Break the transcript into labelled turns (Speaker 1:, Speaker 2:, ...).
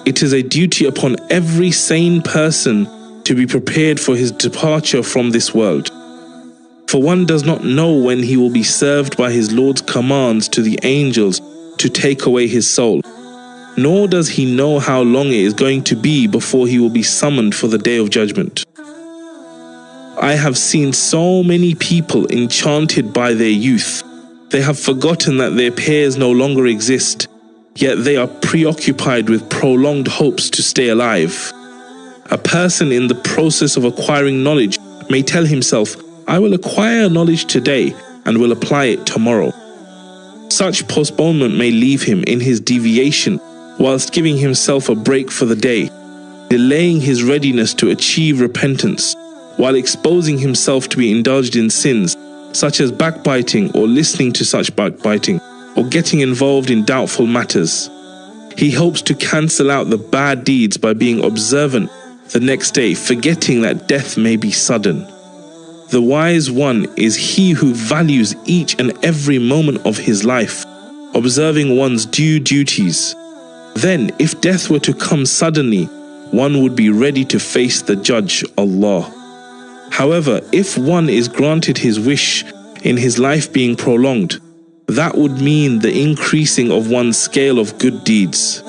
Speaker 1: it is a duty upon every sane person to be prepared for his departure from this world. For one does not know when he will be served by his Lord's commands to the angels to take away his soul, nor does he know how long it is going to be before he will be summoned for the Day of Judgment. I have seen so many people enchanted by their youth. They have forgotten that their peers no longer exist, yet they are preoccupied with prolonged hopes to stay alive. A person in the process of acquiring knowledge may tell himself, I will acquire knowledge today and will apply it tomorrow. Such postponement may leave him in his deviation whilst giving himself a break for the day, delaying his readiness to achieve repentance, while exposing himself to be indulged in sins such as backbiting or listening to such backbiting, or getting involved in doubtful matters. He hopes to cancel out the bad deeds by being observant the next day, forgetting that death may be sudden. The wise one is he who values each and every moment of his life, observing one's due duties. Then, if death were to come suddenly, one would be ready to face the Judge, Allah. However, if one is granted his wish in his life being prolonged, that would mean the increasing of one's scale of good deeds.